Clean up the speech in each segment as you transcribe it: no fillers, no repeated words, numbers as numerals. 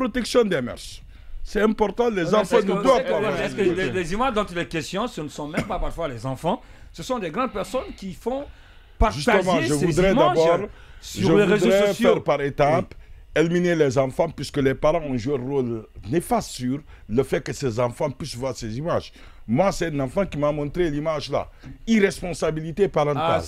protection des mœurs. C'est important, les enfants nous doivent avoir. Est-ce que les images dont il est question, ce ne sont même pas parfois les enfants, ce sont des grandes personnes qui font partager ces images sur les réseaux sociaux. Faire par étapes, éliminer les enfants, puisque les parents ont joué un rôle néfaste sur le fait que ces enfants puissent voir ces images. Moi, c'est un enfant qui m'a montré l'image là. Irresponsabilité parentale.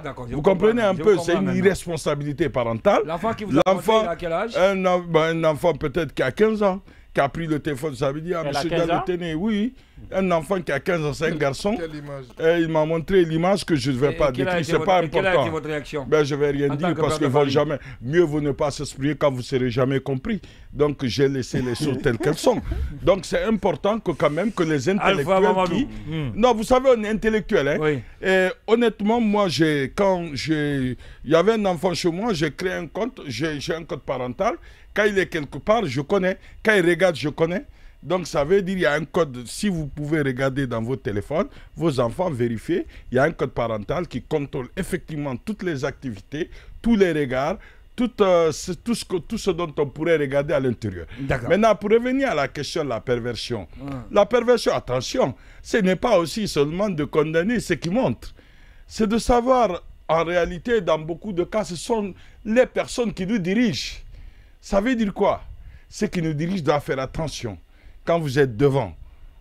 D'accord. Vous comprenez un peu, c'est une irresponsabilité parentale. L'enfant qui vous a montré, à quel âge? Un enfant peut-être qui a 15 ans, qui a pris le téléphone, ça veut dire, monsieur Galotene, oui, un enfant qui a 15 ans, c'est un garçon. Quelle image? Il m'a montré l'image que je ne vais pas décrire, c'est pas important. Quelle a été votre réaction? Ben, je ne vais rien dire parce que jamais, mieux vaut ne pas s'exprimer quand vous ne serez jamais compris. Donc j'ai laissé les choses telles qu'elles sont. Donc c'est important que quand même que les intellectuels Non, vous savez, on est intellectuel. Hein? Oui. Et honnêtement, moi, il y avait un enfant chez moi, j'ai créé un compte, j'ai un code parental. Quand il est quelque part, je connais. Quand il regarde, je connais. Donc, ça veut dire qu'il y a un code. Si vous pouvez regarder dans votre téléphone, vos enfants, vérifiez. Il y a un code parental qui contrôle effectivement toutes les activités, tous les regards, tout ce dont on pourrait regarder à l'intérieur. Maintenant, pour revenir à la question de la perversion. La perversion, attention, ce n'est pas aussi seulement de condamner ce qui montre. C'est de savoir, en réalité, dans beaucoup de cas, ce sont les personnes qui nous dirigent. Ça veut dire quoi? Ceux qui nous dirigent doivent faire attention. Quand vous êtes devant,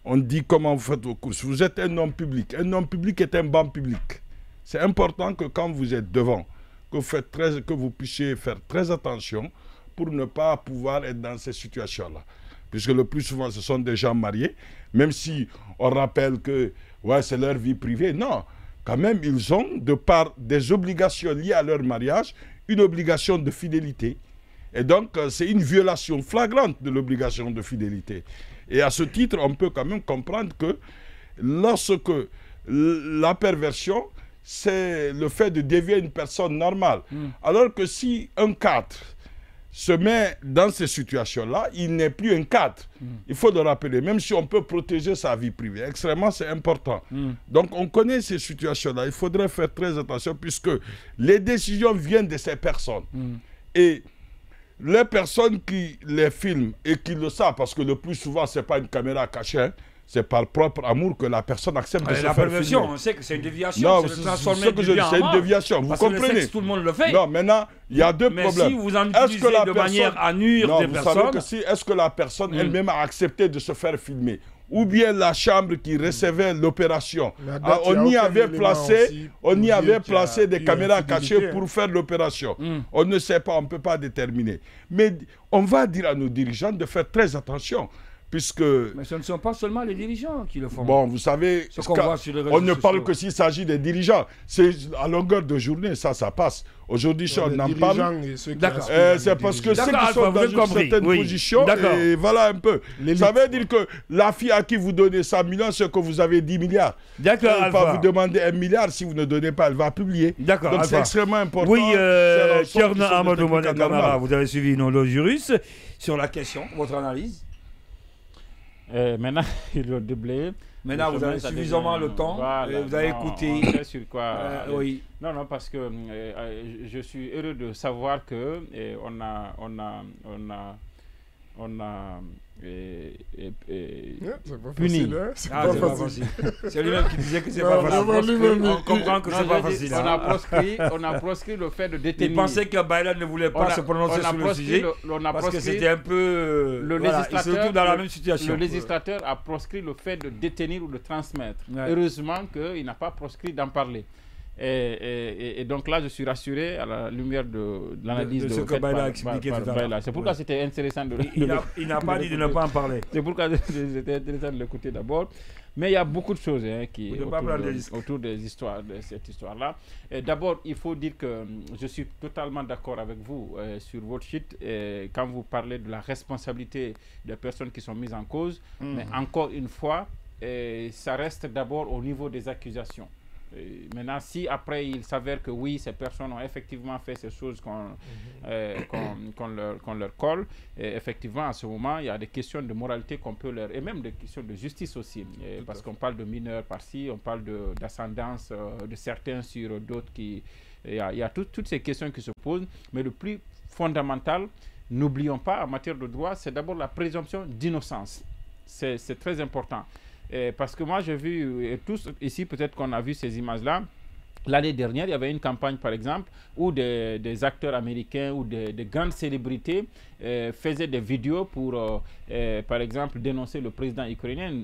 on dit comment vous faites vos courses. Vous êtes un homme public. Un homme public est un banc public. C'est important que quand vous êtes devant, que vous puissiez faire très attention pour ne pas pouvoir être dans ces situations-là. Puisque le plus souvent, ce sont des gens mariés, même si on rappelle que c'est leur vie privée. Non, quand même, ils ont, de par des obligations liées à leur mariage, une obligation de fidélité. Et donc, c'est une violation flagrante de l'obligation de fidélité. Et à ce titre, on peut quand même comprendre que lorsque la perversion, c'est le fait de dévier une personne normale. Alors que si un cadre se met dans ces situations-là, il n'est plus un cadre. Il faut le rappeler, même si on peut protéger sa vie privée. Extrêmement, c'est important. Donc, on connaît ces situations-là. Il faudrait faire très attention puisque les décisions viennent de ces personnes. Et les personnes qui les filment et qui le savent, parce que le plus souvent, ce n'est pas une caméra cachée, hein, c'est par propre amour que la personne accepte de se faire filmer. On sait que c'est une déviation. Non, c'est une déviation, vous comprenez? Tout le monde le fait. Non, maintenant, il y a deux problèmes. Mais si vous en utilisez de manière à nuire des personnes... Est-ce que la personne elle-même a accepté de se faire filmer? Ou bien la chambre qui recevait l'opération. On y avait placé des caméras cachées pour faire l'opération. On ne sait pas, on ne peut pas déterminer. Mais on va dire à nos dirigeants de faire très attention. Puisque... Mais ce ne sont pas seulement les dirigeants qui le font. Bon, vous savez, on ne parle que s'il s'agit des dirigeants. C'est à longueur de journée, ça passe. Aujourd'hui, si on en parle, c'est parce que ceux qui sont dans une certaine position, et voilà un peu. Ça veut dire que la fille à qui vous donnez 100 millions, c'est que vous avez 10 milliards. D'accord, elle va vous demander 1 milliard, si vous ne donnez pas, elle va publier. D'accord, donc c'est extrêmement important. Oui, Tierno Amadou Mohamed Camara, vous avez suivi nos logiris sur la question, votre analyse. Maintenant, il doit doubler. Maintenant, vous avez suffisamment le temps. Voilà, vous avez écouté. On sait sur quoi. Oui. Non, parce que je suis heureux de savoir que on a puni. C'est pas facile. C'est lui-même qui disait que c'est pas facile. On comprend que c'est pas facile. On a proscrit le fait de détenir. Il pensait que Baïla ne voulait pas se prononcer sur le sujet parce que c'était un peu... Le législateur, dans la même situation. Le législateur a proscrit le fait de détenir ou de transmettre. Heureusement qu'il n'a pas proscrit d'en parler. Et donc là, je suis rassuré à la lumière de l'analyse de ce que Baïla a expliqué tout à l'heure. C'est pourquoi c'était intéressant de il n'a pas dit de ne pas en parler. C'est pourquoi c'était intéressant de l'écouter d'abord. Mais il y a beaucoup de choses qui autour de cette histoire-là. D'abord, il faut dire que je suis totalement d'accord avec vous sur votre sheet quand vous parlez de la responsabilité des personnes qui sont mises en cause. Mais encore une fois, ça reste d'abord au niveau des accusations. Maintenant, si après il s'avère que oui, ces personnes ont effectivement fait ces choses qu'on leur colle, effectivement, à ce moment, il y a des questions de moralité qu'on peut leur... Et même des questions de justice aussi. Parce qu'on parle de mineurs par-ci, on parle d'ascendance de certains sur d'autres qui... Il y a toutes ces questions qui se posent. Mais le plus fondamental, n'oublions pas, en matière de droit, c'est d'abord la présomption d'innocence. C'est très important. Parce que moi, j'ai vu, et tous ici, peut-être qu'on a vu ces images-là. L'année dernière, il y avait une campagne, par exemple, où des acteurs américains ou des grandes célébrités faisaient des vidéos pour, par exemple, dénoncer le président ukrainien,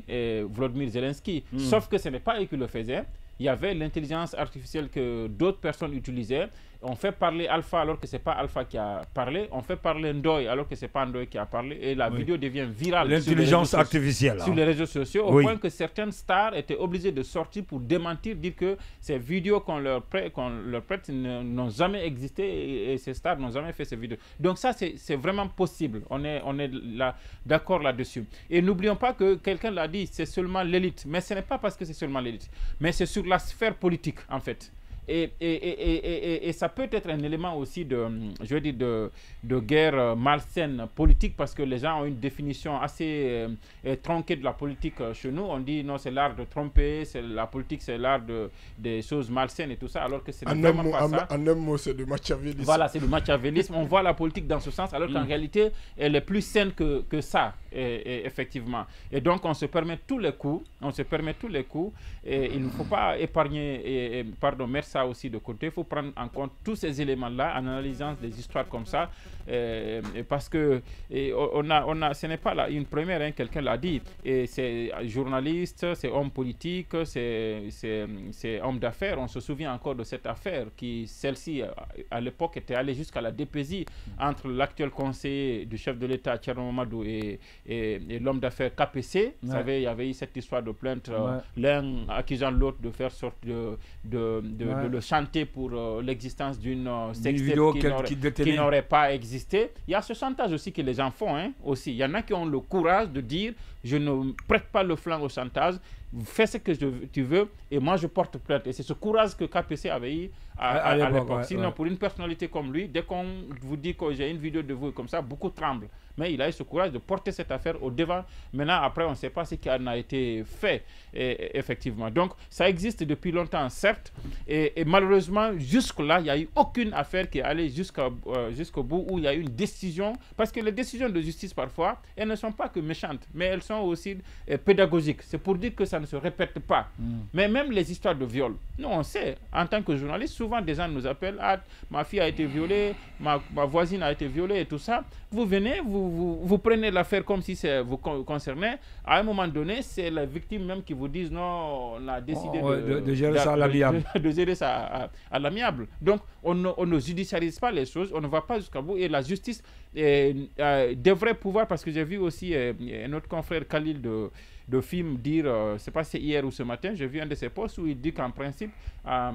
Volodymyr Zelensky. Sauf que ce n'est pas eux qui le faisaient. Il y avait l'intelligence artificielle que d'autres personnes utilisaient. On fait parler Alpha alors que ce n'est pas Alpha qui a parlé. On fait parler Ndoye alors que ce n'est pas Ndoye qui a parlé. Et la vidéo devient virale. L'intelligence artificielle. Sur les réseaux sociaux, au point que certaines stars étaient obligées de sortir pour démentir, dire que ces vidéos qu'on leur prête n'ont jamais existé et ces stars n'ont jamais fait ces vidéos. Donc ça, c'est vraiment possible. On est là, d'accord là-dessus. Et n'oublions pas que quelqu'un l'a dit, c'est seulement l'élite. Mais ce n'est pas parce que c'est seulement l'élite. Mais c'est sur la sphère politique, en fait. Et ça peut être un élément aussi de guerre malsaine politique, parce que les gens ont une définition assez tronquée de la politique chez nous. On dit non, c'est l'art de tromper, la politique c'est l'art des choses malsaines et tout ça, alors que c'est vraiment pas ça. En un mot, c'est du machiavélisme. Voilà, c'est du machiavélisme. On voit la politique dans ce sens, alors qu'en réalité, elle est plus saine que ça, effectivement. Et donc, on se permet tous les coups. Et il ne faut pas épargner, mettre ça aussi de côté. Il faut prendre en compte tous ces éléments-là en analysant des histoires comme ça, parce que ce n'est pas là une première, hein, quelqu'un l'a dit, et c'est journaliste, c'est homme politique, c'est homme d'affaires. On se souvient encore de cette affaire celle-ci à l'époque était allée jusqu'à la DPJ entre l'actuel conseiller du chef de l'État Thierno Mamadou et l'homme d'affaires KPC. Vous savez, il y avait eu cette histoire de plainte, l'un accusant l'autre de faire sorte de le chanter pour l'existence d'une sextape qui n'aurait pas existé. Il y a ce chantage aussi que les gens font, hein, aussi. Il y en a qui ont le courage de dire je ne prête pas le flanc au chantage, fais ce que tu veux et moi je porte plainte. Et c'est ce courage que KPC avait eu à l'époque. Sinon, pour une personnalité comme lui, dès qu'on vous dit que j'ai une vidéo de vous comme ça, beaucoup tremblent. Mais il a eu ce courage de porter cette affaire au devant. Maintenant, après, on ne sait pas ce qui en a été fait, effectivement. Donc, ça existe depuis longtemps, certes. Et malheureusement, jusque-là, il n'y a eu aucune affaire qui est allée jusqu'au bout où il y a eu une décision. Parce que les décisions de justice, parfois, elles ne sont pas que méchantes, mais elles sont aussi pédagogiques. C'est pour dire que ça ne se répète pas. Mais même les histoires de viol, nous, on sait, en tant que journaliste, souvent des gens nous appellent « Ah, ma fille a été violée, ma voisine a été violée et tout ça ». Vous venez, vous prenez l'affaire comme si ça vous concernait. À un moment donné, c'est la victime même qui vous dit non, on a décidé de gérer ça à l'amiable. De gérer ça à l'amiable. Donc, on ne judiciarise pas les choses, on ne va pas jusqu'au bout. Et la justice devrait pouvoir, parce que j'ai vu aussi notre confrère Khalil de film dire, c'est pas si c'est hier ou ce matin, j'ai vu un de ses posts où il dit qu'en principe, en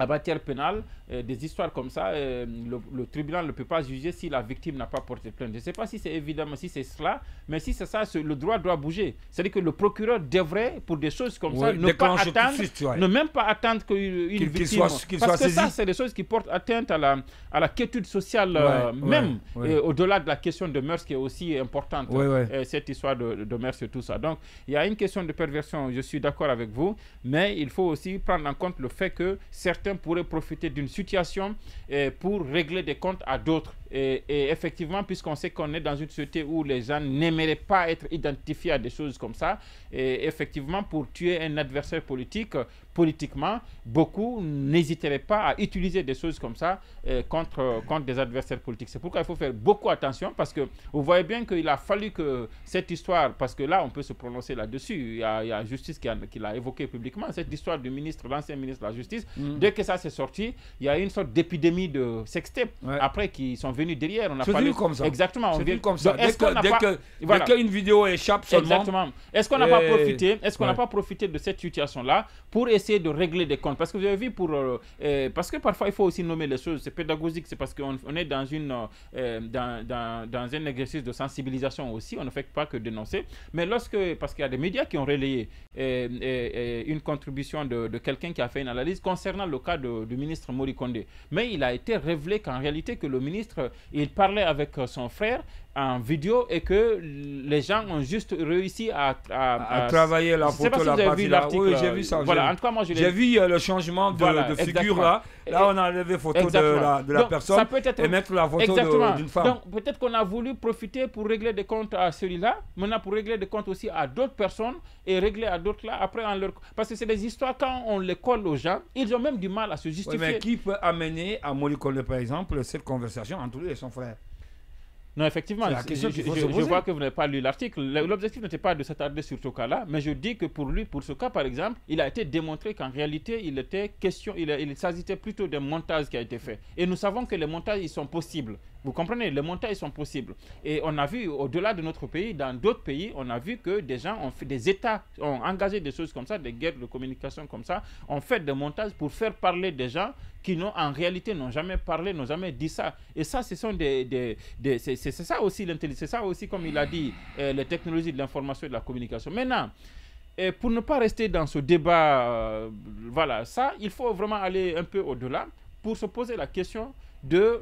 matière pénale, des histoires comme ça, le tribunal ne peut pas juger si la victime n'a pas porté plainte. Je ne sais pas si c'est évidemment si c'est cela, mais si c'est ça, le droit doit bouger. C'est-à-dire que le procureur devrait, pour des choses comme ça, ne pas attendre, ne même pas attendre qu'une victime... parce que ça, c'est des choses qui portent atteinte à la quiétude sociale même, au-delà de la question de mœurs qui est aussi importante, cette histoire de mœurs et tout ça. Donc, il y a une question de perversion, je suis d'accord avec vous, mais il faut aussi prendre en compte le fait que certains pourraient profiter d'une situation pour régler des comptes à d'autres. Et effectivement, puisqu'on sait qu'on est dans une société où les gens n'aimeraient pas être identifiés à des choses comme ça, et effectivement, pour tuer un adversaire politiquement, beaucoup n'hésiteraient pas à utiliser des choses comme ça contre des adversaires politiques. C'est pourquoi il faut faire beaucoup attention, parce que vous voyez bien qu'il a fallu que cette histoire, parce que là, on peut se prononcer là-dessus, il y a Justice qui l'a évoqué publiquement, cette histoire du ministre, l'ancien ministre de la Justice, dès que ça s'est sorti, il y a eu une sorte d'épidémie de sextape, après qui sont venus derrière. On a c'est vu comme ça. Exactement. C'est vu comme ça. Dès qu'une vidéo échappe seulement... Exactement. Est-ce qu'on n'a pas profité n'a pas profité de cette situation-là pour essayer de régler des comptes? Parce que vous avez vu, parce que parfois, il faut aussi nommer les choses. C'est pédagogique, c'est parce qu'on est dans un exercice de sensibilisation aussi. On ne fait pas que dénoncer. Mais parce qu'il y a des médias qui ont relayé une contribution de quelqu'un qui a fait une analyse concernant le cas du ministre Mori Kondé. Mais il a été révélé qu'en réalité, que le ministre, il parlait avec son frère en vidéo et que les gens ont juste réussi à travailler la photo, la partie là. Oui, j'ai vu ça. Voilà, en tout cas, moi, j'ai vu le changement de figure là. Là, on a enlevé photo de la personne et mettre la photo d'une femme. Donc, peut-être qu'on a voulu profiter pour régler des comptes à celui-là, maintenant pour régler des comptes aussi à d'autres personnes et régler à d'autres là. Après, parce que c'est des histoires, quand on les colle aux gens, ils ont même du mal à se justifier. Oui, mais qui peut amener à Moli Kone, par exemple, cette conversation entre lui et son frère? Non, effectivement, je vois que vous n'avez pas lu l'article. L'objectif n'était pas de s'attarder sur ce cas-là, mais je dis que pour lui, pour ce cas par exemple, il a été démontré qu'en réalité, il s'agissait plutôt d'un montage qui a été fait. Et nous savons que les montages, ils sont possibles. Vous comprenez, les montages sont possibles. Et on a vu, au-delà de notre pays, dans d'autres pays, on a vu que des gens ont fait, des États ont engagé des choses comme ça, des guerres de communication comme ça, ont fait des montages pour faire parler des gens qui en réalité n'ont jamais parlé, n'ont jamais dit ça. Et ça, ce sont c'est ça aussi l'intelligence, c'est ça aussi, comme il a dit, les technologies de l'information et de la communication. Maintenant, pour ne pas rester dans ce débat, voilà, ça, il faut vraiment aller un peu au-delà pour se poser la question de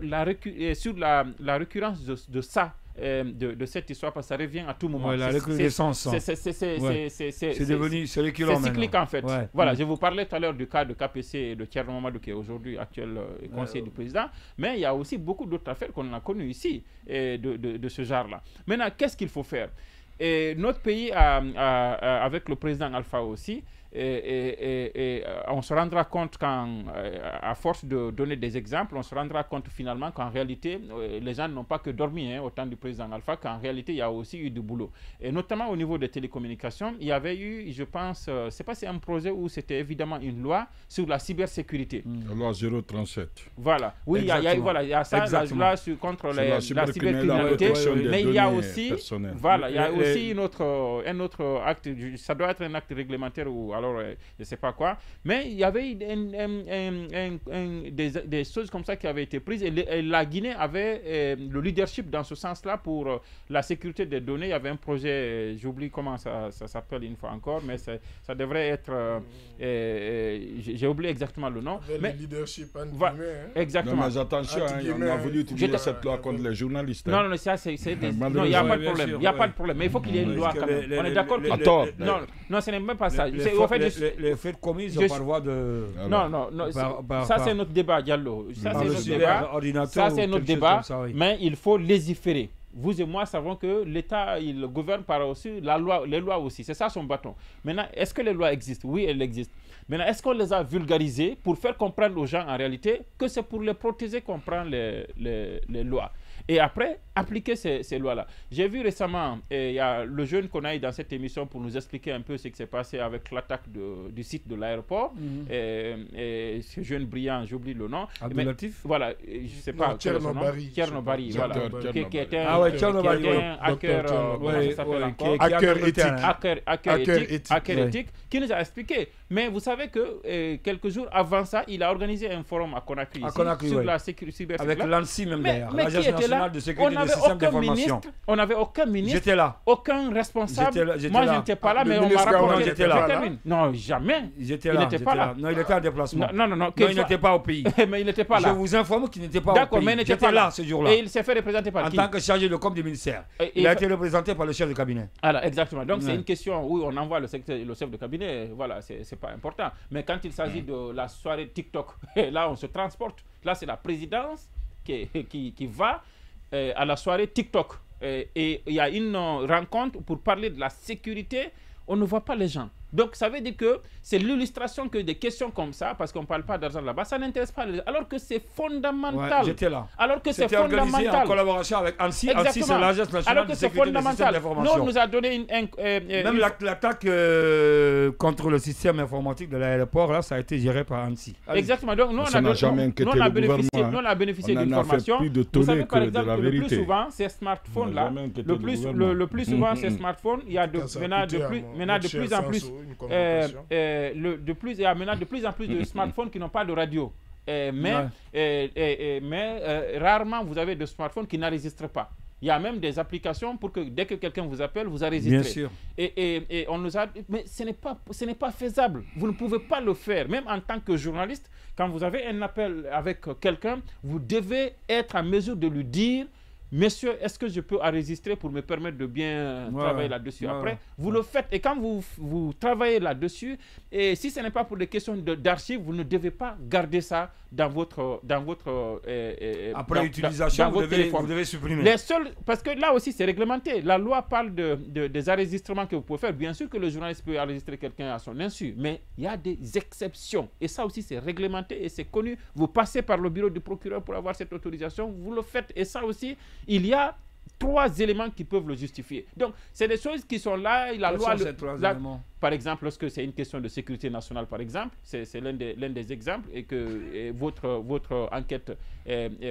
sur la récurrence de ça, de cette histoire, parce que ça revient à tout moment. Ouais, la recrudescence. C'est devenu, c'est récurrent. C'est cyclique en fait. Ouais. Voilà, je vous parlais tout à l'heure du cas de KPC et de Thierry Mamadou, qui est aujourd'hui actuel conseiller du président, mais il y a aussi beaucoup d'autres affaires qu'on a connues ici, de ce genre-là. Maintenant, qu'est-ce qu'il faut faire? Et notre pays, avec le président Alpha aussi, on se rendra compte à force de donner des exemples, on se rendra compte finalement qu'en réalité, les gens n'ont pas que dormi au temps du président Alpha, qu'en réalité, il y a aussi eu du boulot. Et notamment au niveau des télécommunications, il y avait eu, je pense, c'est pas si un projet où c'était évidemment une loi sur la cybersécurité. La loi 037. Voilà. Oui, il y a ça, la loi contre la cybercriminalité, mais il y a aussi, voilà, il y a aussi un autre acte, ça doit être un acte réglementaire ou alors je ne sais pas quoi, mais il y avait des choses comme ça qui avaient été prises et la Guinée avait le leadership dans ce sens-là pour la sécurité des données. Il y avait un projet, j'oublie comment ça s'appelle une fois encore, mais ça devrait être, j'ai oublié exactement le nom. Mais le leadership, exactement. Non, mais attention, on a voulu utiliser cette loi contre les journalistes. Non, non, ça c'est non, il n'y a pas de problème. Il n'y a pas de problème, mais il faut qu'il y ait une loi quand même. On est d'accord que... Non, ce n'est même pas ça. Les faits commis par voie de... Non, ça c'est notre débat, Diallo. Ça c'est notre débat, mais il faut légiférer. Vous et moi savons que l'État, il gouverne par aussi les lois aussi. C'est ça son bâton. Maintenant, est-ce que les lois existent? Oui, elles existent. Maintenant, est-ce qu'on les a vulgarisées pour faire comprendre aux gens en réalité que c'est pour les protéger qu'on prend les lois? Et après, appliquer ces lois-là. J'ai vu récemment, il y a le jeune qu'on a eu dans cette émission pour nous expliquer un peu ce qui s'est passé avec l'attaque du site de l'aéroport. Et ce jeune brillant, j'oublie le nom. Abdelatif. Voilà, je ne sais pas. Tchernobari, voilà. Qui était un hacker éthique, qui nous a expliqué. Mais vous savez que quelques jours avant ça, il a organisé un forum à Conakry sur la cybersécurité. Avec l'ANSSI même d'ailleurs. Mais qui était là? On n'avait aucun ministre. J'étais là. Aucun responsable. Moi, je n'étais pas là, mais on m'a rapporté. J'étais là. Non, jamais. J'étais là. Il n'était pas là. Non, il était en déplacement. Non, il n'était pas au pays. Mais il n'était pas là. Je vous informe qu'il n'était pas au pays. D'accord, mais il n'était pas là ce jour-là. Et il s'est fait représenter par qui? En tant que chargé de com du ministère. Il a été représenté par le chef de cabinet. Alors, exactement. Donc, c'est une question où on envoie le chef de cabinet. Voilà, c'est pas important. Mais quand il s'agit de la soirée TikTok, là, on se transporte. Là, c'est la présidence qui va à la soirée TikTok. Et il y a une rencontre pour parler de la sécurité. On ne voit pas les gens. Donc, ça veut dire que c'est l'illustration que des questions comme ça, parce qu'on ne parle pas d'argent là-bas, ça n'intéresse pas les gens, alors que c'est fondamental. Ouais, j'étais là. Alors que c'est fondamental. Organisé en collaboration avec ANSSI. ANSSI, c'est l'Agence nationale de sécurité des systèmes d'information. Nous, on nous a donné même l'attaque contre le système informatique de l'aéroport, là, ça a été géré par ANSSI. Exactement. Donc, nous, on a bénéficié d'une formation. Vous savez, par exemple, le plus souvent, ces smartphones-là, le plus souvent, ces smartphones, il y a maintenant de plus en plus... il y a maintenant de plus en plus de smartphones qui n'ont pas de radio. Mais rarement vous avez de smartphones qui n'enregistrent pas. Il y a même des applications pour que dès que quelqu'un vous appelle, vous enregistrez. Bien sûr. Et on nous a dit, mais ce n'est pas faisable. Vous ne pouvez pas le faire. Même en tant que journaliste, quand vous avez un appel avec quelqu'un, vous devez être en mesure de lui dire messieurs, est-ce que je peux enregistrer pour me permettre de bien travailler là-dessus après? Vous le faites, et quand vous travaillez là-dessus, et si ce n'est pas pour des questions d'archives, vous ne devez pas garder ça dans votre après utilisation, vous devez supprimer. Les seuls, parce que là aussi, c'est réglementé. La loi parle des enregistrements que vous pouvez faire. Bien sûr que le journaliste peut enregistrer quelqu'un à son insu, mais il y a des exceptions. Et ça aussi, c'est réglementé et c'est connu. Vous passez par le bureau du procureur pour avoir cette autorisation, vous le faites. Et ça aussi, il y a 3 éléments qui peuvent le justifier. Donc, c'est des choses qui sont là. La loi, par exemple, lorsque c'est une question de sécurité nationale, par exemple, c'est l'un des exemples, et que votre enquête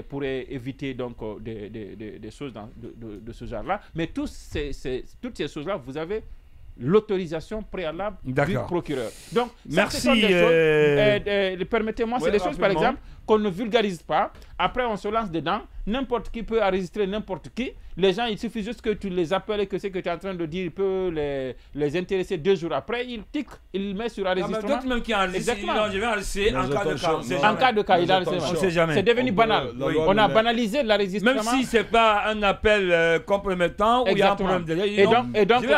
pourrait éviter donc des choses de ce genre-là. Mais toutes ces choses-là, vous avez l'autorisation préalable du procureur. Donc, merci. Permettez-moi, c'est des choses, par exemple, qu'on ne vulgarise pas. Après, on se lance dedans. N'importe qui peut enregistrer n'importe qui. Les gens, il suffit juste que tu les appelles et que ce que tu es en train de dire peut les intéresser 2 jours après. Il tic, il met sur enregistrement. D'autres même qui enregistrent. Je vais enregistrer en cas de cas. En cas de cas, il enregistre. On ne sait jamais. C'est devenu banal. On a banalisé l'enregistrement. Même si ce n'est pas un appel compromettant ou il y a un problème de je vais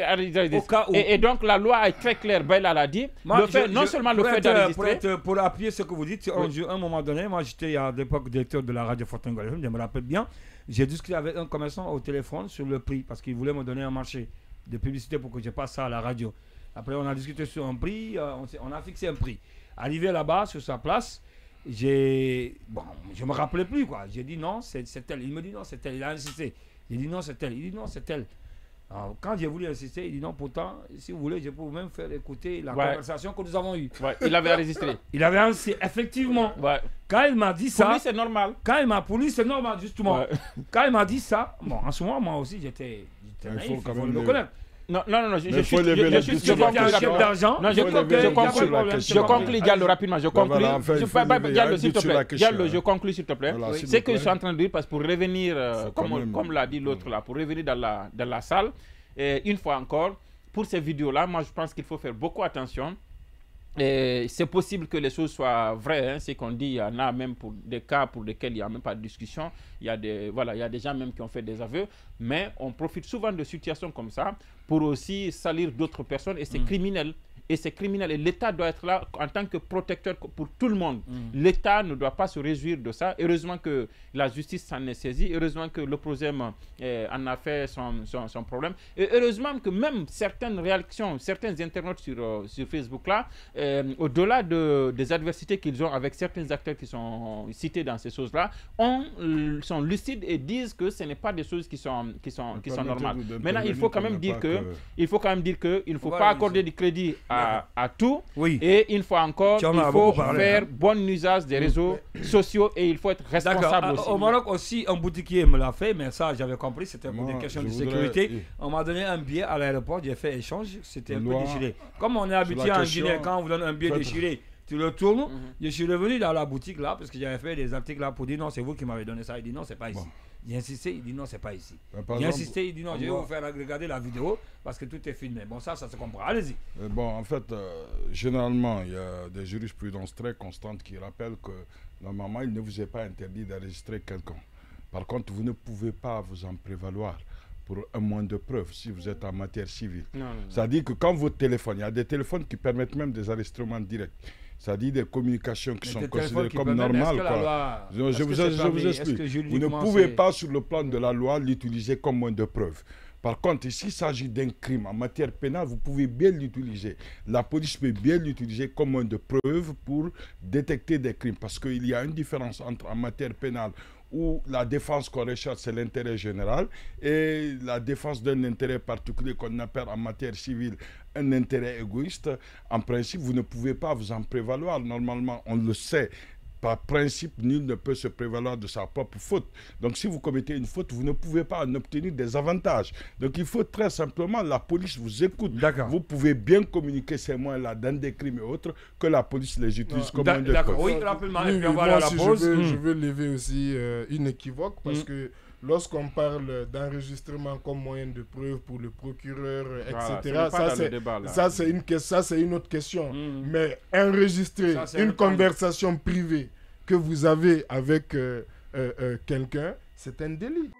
enregistrer au cas où. Et donc, la loi est très claire. Baila l'a dit. Non seulement le fait d'enregistrer. Pour appuyer ce que vous dites, à un moment donné, moi j'étais à l'époque directeur de la radio Fortin, je me rappelle bien, j'ai discuté avec un commerçant au téléphone sur le prix parce qu'il voulait me donner un marché de publicité pour que je passe ça à la radio. Après, on a discuté sur un prix, on a fixé un prix. Arrivé là-bas, sur sa place, je me rappelais plus quoi. J'ai dit non, c'est tel. Il me dit non, c'est tel. Il a insisté. J'ai dit non, c'est tel. Il dit non, c'est tel. Alors, quand j'ai voulu insister, il dit non, pourtant, si vous voulez, je peux vous même faire écouter la conversation que nous avons eue. Il avait enregistré. Il avait enregistré, effectivement. Quand il m'a dit ça. Pour lui, c'est normal. Pour lui, c'est normal, justement. Quand il m'a dit ça, bon, en ce moment, moi aussi, j'étais naïf, il faut le connaître. Non, je conclue, Diallo, rapidement. Je conclue, s'il te plaît. C'est que je suis en train de dire, parce que pour revenir, comme l'a dit l'autre là, pour revenir dans la salle, une fois encore, pour ces vidéos-là, moi je pense qu'il faut faire beaucoup attention. C'est possible que les choses soient vraies, hein, c'est qu'on dit, il y en a même pour des cas pour lesquels il n'y a même pas de discussion, il y a des gens même qui ont fait des aveux, mais on profite souvent de situations comme ça pour aussi salir d'autres personnes, et c'est criminel. Et c'est criminel. Et l'État doit être là en tant que protecteur pour tout le monde. L'État ne doit pas se réjouir de ça. Heureusement que la justice s'en est saisie. Heureusement que le PROSEM en a fait son problème. Et heureusement que même certaines réactions, certains internautes sur Facebook là, au-delà des adversités qu'ils ont avec certains acteurs qui sont cités dans ces choses-là, sont lucides et disent que ce n'est pas des choses qui sont normales. Maintenant, il faut quand même dire qu'il ne faut pas accorder du crédit à tout, et une fois encore, il faut faire bon usage des réseaux sociaux, et il faut être responsable aussi. Au Maroc aussi, un boutiquier me l'a fait, mais ça j'avais compris, c'était pour des questions de sécurité. On m'a donné un billet à l'aéroport, j'ai fait échange, c'était un peu déchiré. Comme on est habitué en Guinée, quand on vous donne un billet déchiré, tu le tournes. Je suis revenu dans la boutique là, parce que j'avais fait des articles là pour dire non, c'est vous qui m'avez donné ça. Il dit non, c'est pas ici. J'ai insisté, il dit non, c'est pas ici. J'ai insisté, il dit non, je vais vous faire regarder la vidéo parce que tout est filmé. Bon, ça se comprend. Allez-y. Bon, en fait, généralement, il y a des jurisprudences très constantes qui rappellent que normalement, il ne vous est pas interdit d'enregistrer quelqu'un. Par contre, vous ne pouvez pas vous en prévaloir pour un moyen de preuve si vous êtes en matière civile. C'est-à-dire que quand votre téléphone, il y a des téléphones qui permettent même des enregistrements directs. C'est-à-dire des communications qui sont considérées comme normales. Je vous explique. Vous ne pouvez pas, sur le plan de la loi, l'utiliser comme moyen de preuve. Par contre, s'il s'agit d'un crime en matière pénale, vous pouvez bien l'utiliser. La police peut bien l'utiliser comme moyen de preuve pour détecter des crimes. Parce qu'il y a une différence entre en matière pénale où la défense qu'on recherche, c'est l'intérêt général, et la défense d'un intérêt particulier qu'on appelle en matière civile un intérêt égoïste. En principe, vous ne pouvez pas vous en prévaloir. Normalement, on le sait. Par principe, nul ne peut se prévaloir de sa propre faute. Donc, si vous commettez une faute, vous ne pouvez pas en obtenir des avantages. Donc, il faut très simplement, la police vous écoute. Vous pouvez bien communiquer ces moyens-là dans des crimes et autres, que la police les utilise comme moyen de preuve. Oui, rapidement, et puis on va aller à la pause. Je veux lever aussi une équivoque, parce que lorsqu'on parle d'enregistrement comme moyen de preuve pour le procureur, etc., ça c'est une autre question. Mais enregistrer une conversation privée que vous avez avec quelqu'un, c'est un délit.